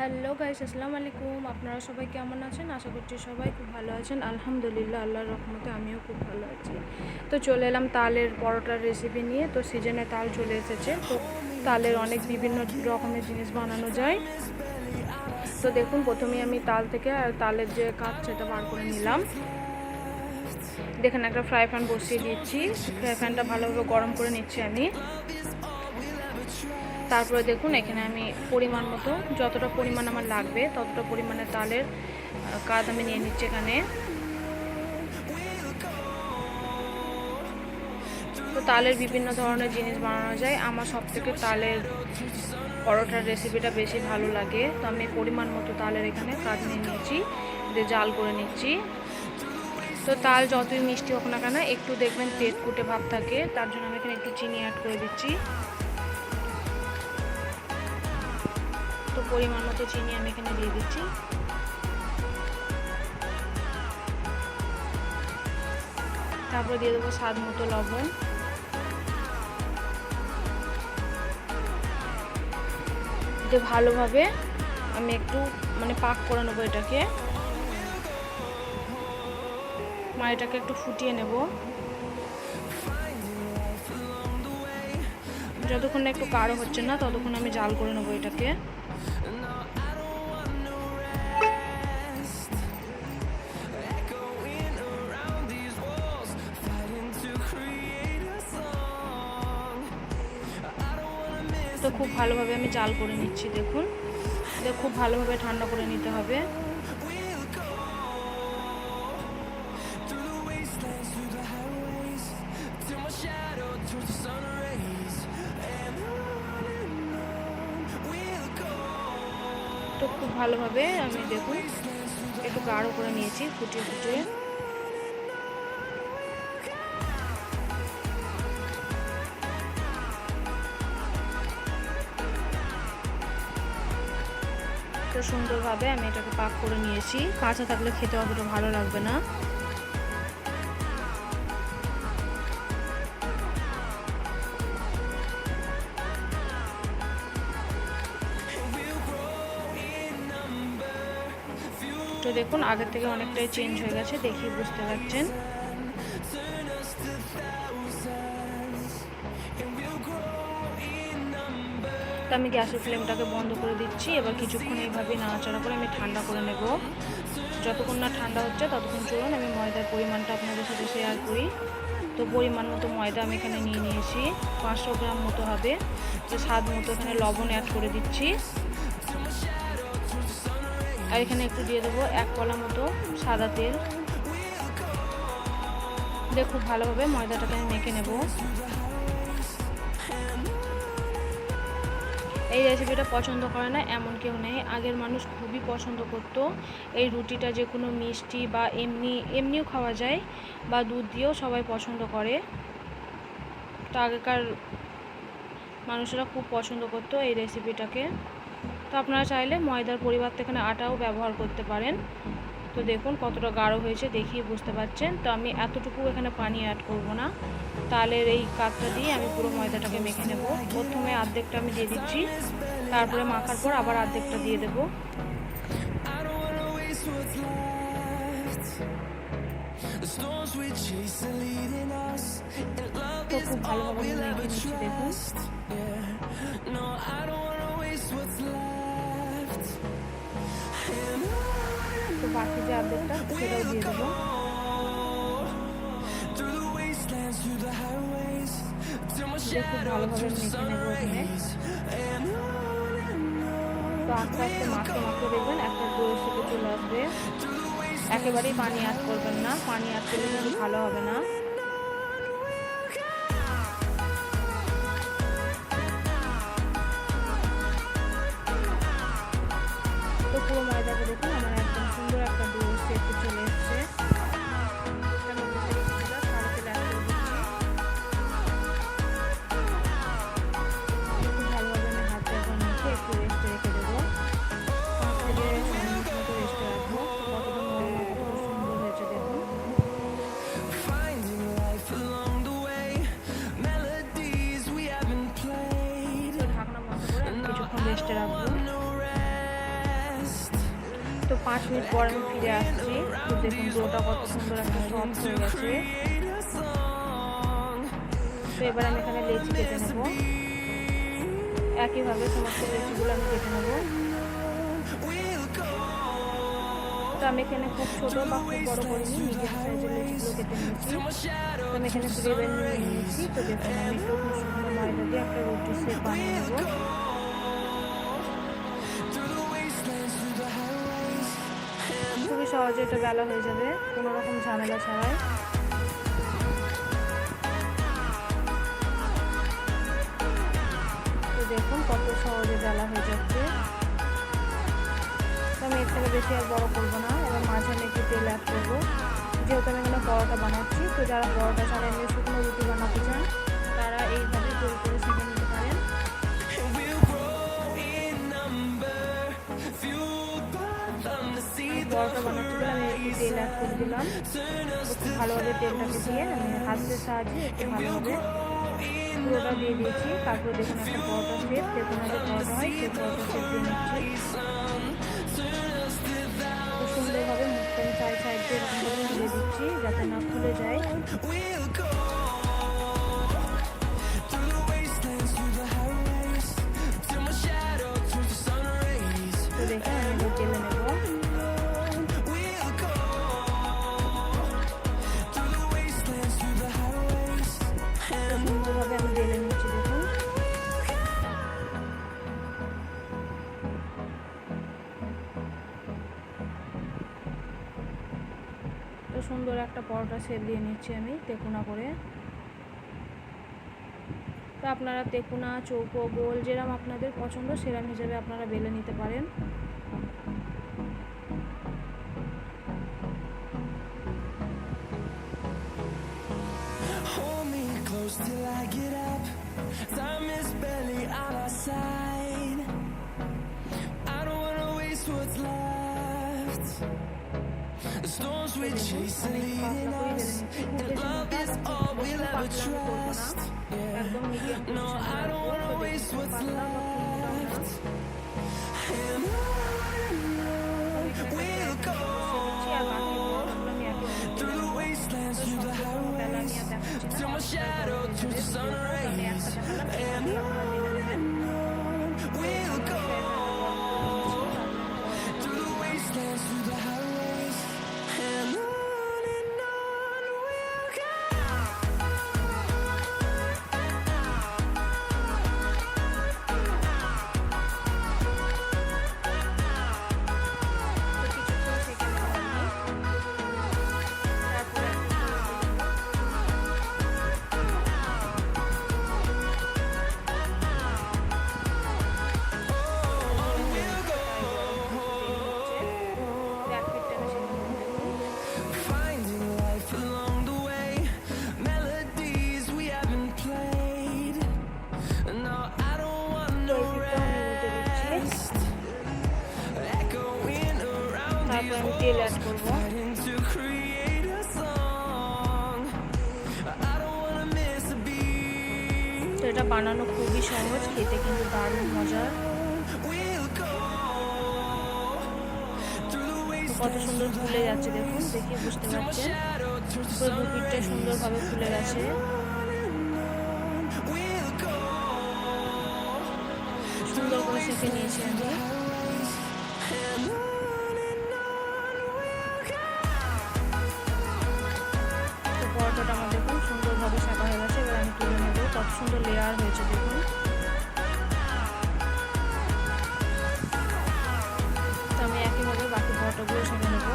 Hello guys, আসসালামু আলাইকুম। আপনারা সবাই কেমন আছেন? আশা করছি সবাই খুব ভালো আছেন। আলহামদুলিল্লাহ, আল্লাহর রহমতে আমিও খুব ভালো আছি। তো চলে এলাম তালের পরোটার রেসিপি নিয়ে। তো সিজনে তাল চলে এসেছে, তো তালের অনেক বিভিন্ন রকমের জিনিস বানানো যায়। তো দেখুন, প্রথমেই আমি তাল থেকে আর তালের যে কাপ সেটা বার করে নিলাম। দেখেন, একটা ফ্রাই প্যান বসিয়ে দিচ্ছি। ফ্রাই প্যানটা ভালোভাবে গরম করে নিচ্ছি আমি। তারপরে দেখুন, এখানে আমি পরিমাণ মতো, যতটা পরিমাণ আমার লাগবে ততটা পরিমাণে তালের কাজ আমি নিয়ে নিচ্ছি এখানে। তো তালের বিভিন্ন ধরনের জিনিস বানানো যায়। আমার সবথেকে তালের পরোটার রেসিপিটা বেশি ভালো লাগে। তো আমি পরিমাণ মতো তালের এখানে কাজ নিয়ে নিয়েছি, দিয়ে জাল করে নিচ্ছি। তো তাল যতই মিষ্টি হোক না কেন, একটু দেখবেন তেঁতুকুটে ভাব থাকে, তার জন্য আমি এখানে একটু চিনি অ্যাড করে দিচ্ছি। তো পরিমাণ মতো চিনি আমি এখানে দিয়ে দিচ্ছি। তারপরে দিয়ে দেবো স্বাদ মতো লবণ। দিয়ে ভালোভাবে আমি একটু পাক করে নেবো এটাকে, এটাকে একটু ফুটিয়ে নেব। যতক্ষণ না একটু গাঢ় হচ্ছে না ততক্ষণ আমি জাল করে নেবো এটাকে। তো খুব ভালোভাবে আমি জাল করে নিচ্ছি। দেখুন, খুব ভালোভাবে ঠান্ডা করে নিতে হবে। তো খুব ভালোভাবে আমি দেখুন একটু গাঢ় করে নিয়েছি, ফুটিয়ে ফুটিয়ে। তো সুন্দরভাবে আমি এটাকে পাক করে নিয়েছি। কাঁচা থাকলে খেতে অতটা ভালো লাগবে না। তো দেখুন, আগের থেকে অনেকটাই চেঞ্জ হয়ে গেছে, দেখি বুঝতে পারছেন। তো আমি গ্যাসের ফ্লেমটাকে বন্ধ করে দিচ্ছি। এবার কিছুক্ষণ এইভাবে নাড়াচাড়া করে আমি ঠান্ডা করে নেব। যতক্ষণ না ঠান্ডা হচ্ছে ততক্ষণ চলুন আমি ময়দার পরিমাণটা আপনাদের সাথে শেয়ার করি। তো পরিমাণ মতো ময়দা আমি এখানে নিয়ে নিয়েছি, 500 গ্রাম মতো হবে। তো স্বাদ মতো এখানে লবণ অ্যাড করে দিচ্ছি। আর এখানে একটু দিয়ে দেবো 1 কলা মতো সাদা তেল। দিয়ে খুব ভালোভাবে ময়দাটাকে আমি মেখে নেব। এই রেসিপিটা পছন্দ করে না এমন কেউ নেই। আগের মানুষ খুবই পছন্দ করতো এই রুটিটা, যে কোনো মিষ্টি বা এমনিও খাওয়া যায়, বা দুধ দিয়েও সবাই পছন্দ করে। তো আগেকার মানুষেরা খুব পছন্দ করতো এই রেসিপিটাকে। তো আপনারা চাইলে ময়দার পরিবর্তে এখানে আটাও ব্যবহার করতে পারেন। তো দেখুন কতটা গাঢ় হয়েছে, দেখিয়ে বুঝতে পারছেন। তো আমি এতটুকু এখানে পানি অ্যাড করব না। তালের এই কাপটা দিয়ে আমি পুরো ময়দাটাকে মেখে নেব। প্রথমে অর্ধেকটা আমি দিয়ে দিচ্ছি, তারপরে মাখার পর আবার অর্ধেকটা দিয়ে দেব। তো খুব ভালোভাবে মেখে নিচ্ছি, দেখুন। তো বাকি যে অর্ধেকটা সেটাও দিয়ে দেবো। খুব ভালোভাবে মেখে নেবো এখানে। তো আস্তে আস্তে মাখতে মাখতে দেখবেন একটা ডোয়ের সাথে চলে আসবে। একেবারেই পানি অ্যাড করবেন না, পানি অ্যাড করলে কিন্তু ভালো হবে না। তো পুরো ময়দাটা দেখুন আমার একদম সুন্দর একটা ডোর শেপে চলে এসছে। ভালোভাবে আমি হাতে এখন মেখে একটু রেস্টে রেখে দেবো। 5 থেকে 6 মিনিট মতো রেস্টে রাখবো। কতটা নরম, কতটা সুন্দর হয়েছে দেখুন। তো ঢাকনা বন্ধ করে আমি কিছুক্ষণ রেস্টে রাখবো। তো 5 মিনিট পর আমি ফিরে আসছি। তো দেখুন ডোটা কত সুন্দর একটা সফট হয়ে গেছে। তো এবার আমি এখানে লেচি কেটে নেব। একইভাবে সমস্ত লেচিগুলো আমি কেটে নেব। তো আমি এখানে খুব ছোটো বা খুব বড়ো করিনি, মিডিয়াম সাইজের লেচিগুলো কেটে নিয়েছি। তো আমি এখানে গ্রেভেল নিয়ে নিয়েছি। তো দেখুন আমি একটু শুকনো ময়দা দিয়ে একটা রুটির শেপ বানিয়ে নেব। খুবই সহজে এটা বেলা হয়ে যাবে, কোনো রকম ঝামেলা ছাড়াই। তো দেখুন কত সহজে বেলা হয়ে যাচ্ছে। তো আমি এর থেকে বেশি আর বড় করবো না। এবার মাঝে আমি একটু তেল অ্যাড করবো, যেহেতু আমি এখানে পরোটা বানাচ্ছি। তো যারা পরোটা ছাড়া এমনি শুকনো রুটি বানাতে চান তারা এইভাবে গোল করে সেঁকে নিতে পারেন। পরোটা বানাতে গেলে আমি একটু তেল অ্যাড করে দিলাম। খুব ভালোভাবে তেলটাকে দিয়ে আমি হাতের সাহায্যে একটু ভালোভাবে পুরোটা দিয়ে দিয়েছি। তারপর দেখুন একটা পরোটা শেপ, যেরকম একটা পরোটা হয় সেই পরোটা শেপ দিয়ে নিচ্ছি। সুন্দরভাবে মুখটা আমি সাইড দিয়ে এরকমভাবে তুলে দিচ্ছি যাতে না খুলে যায়। তো দেখে আমি এবার তেলে নেব। সুন্দরভাবে আমি তেলে নিচ্ছি দেখুন। তো সুন্দর একটা পরোটা শেপ দিয়ে নিচ্ছি আমি তেকুনা করে। তো আপনারা তেকুনা, চৌকো, গোল যেরকম আপনাদের পছন্দ সেরকম হিসেবে আপনারা বেলে নিতে পারেন। Till I get up, time is barely on our side. I don't wanna waste what's left. The storms we chase are leading us, and love is all we'll ever trust. Yeah. No, I don't wanna waste what's left. And on we'll go, through the wastelands, through the highways, till my shadow turns to sun rays. And on we'll go, through the wastelands, through the highways. And on we'll go. তারপর আমি তেল add করবো। তো এটা বানানো খুবই সহজ, খেতে কিন্তু দারুণ মজার। কত সুন্দর ফুলে যাচ্ছে দেখুন, দেখে বুঝতে পারছেন। পুরো দু পিঠটা সুন্দরভাবে ফুলে গেছে। সুন্দর করে সেঁকে নিয়েছি আমি। পরোটাটা আমার দেখুন সুন্দরভাবে সেঁকা হয়ে গেছে। এবার আমি তুলে নেব। কত সুন্দর লেয়ার হয়েছে দেখুন। তো আমি একইভাবে বাকি পরোটাগুলো সেঁকে নেব।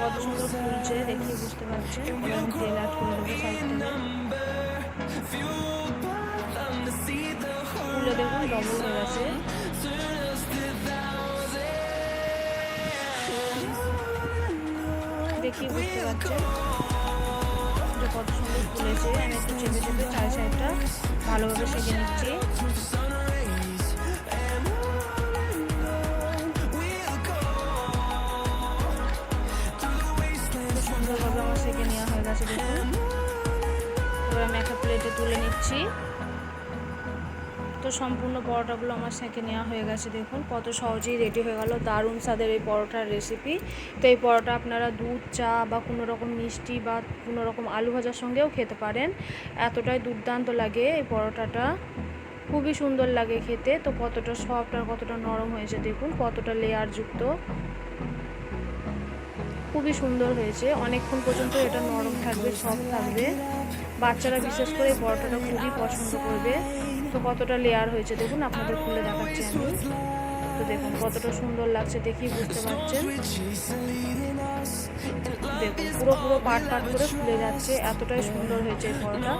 কত সুন্দর ফুলছে দেখে বুঝতে পারছেন। এবার আমি তেল অ্যাড করে দেবো সাইড থেকে। ফুলে দেখুন ডবল হয়ে গেছে। দেখি বুঝতে পারছেন যে কত সুন্দর ফুলেছে। আমি একটু চেপে চেপে সাইডটা ভালোভাবে সেঁকে নিচ্ছি। তারপরে আমি একটা প্লেটে তুলে নিচ্ছি। তো সম্পূর্ণ পরোটাগুলো আমার সেঁকে নেওয়া হয়ে গেছে। দেখুন কত সহজেই রেডি হয়ে গেল দারুণ স্বাদের এই পরোটার রেসিপি। তো এই পরোটা আপনারা দুধ, চা বা কোনো রকম মিষ্টি বা কোনো রকম আলু ভাজার সঙ্গেও খেতে পারেন। এতটাই দুর্দান্ত লাগে এই পরোটাটা, খুবই সুন্দর লাগে খেতে। তো কতটা সফট আর কতটা নরম হয়েছে দেখুন, কতটা লেয়ারযুক্ত, খুবই সুন্দর হয়েছে। অনেকক্ষণ পর্যন্ত এটা নরম থাকবে, সফট থাকবে। বাচ্চারা বিশেষ করে এই পরোটাটা খুবই পছন্দ করবে। তো কতটা লেয়ার হয়েছে দেখুন, আপনাদের খুলে দেখাচ্ছি আমি। তো দেখুন কতটা সুন্দর লাগছে, দেখেই বুঝতে পারছেন। দেখুন পুরো পাট করে ফুলে যাচ্ছে, এতটাই সুন্দর হয়েছে এই পরোটা।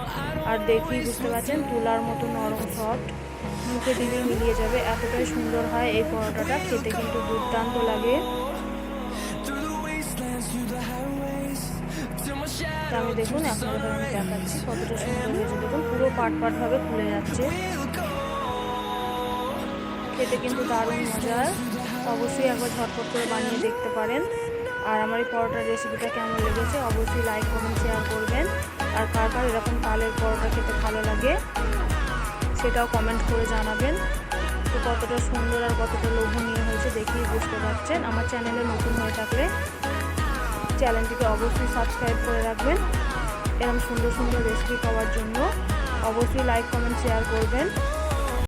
আর দেখেই বুঝতে পারছেন তুলার মতো নরম, সফট, মুখে দিলে মিলিয়ে যাবে, এতটাই সুন্দর হয় এই পরোটাটা। খেতে কিন্তু দুর্দান্ত লাগে। তো আমি দেখুন আপনাদের আমি দেখাচ্ছি কতটা সুন্দর হয়েছে। দেখুন পুরো পাটভাবে ফুলে যাচ্ছে, খেতে কিন্তু দারুণ মজার। অবশ্যই একবার ঝটপট করে বানিয়ে দেখতে পারেন। আর আমার এই পরোটার রেসিপিটা কেমন লেগেছে অবশ্যই লাইক, কমেন্ট, শেয়ার করবেন। আর কার কার এরকম তালের পরোটা খেতে ভালো লাগে সেটাও কমেন্ট করে জানাবেন। তো কতটা সুন্দর আর কতটা লোভনীয় হয়েছে দেখেই বুঝতে পারছেন। আমার চ্যানেলে নতুন হয়ে থাকলে চ্যানেলটিকে অবশ্যই সাবস্ক্রাইব করে রাখবেন। এরকম সুন্দর রেসিপি পাওয়ার জন্য অবশ্যই লাইক, কমেন্ট, শেয়ার করবেন।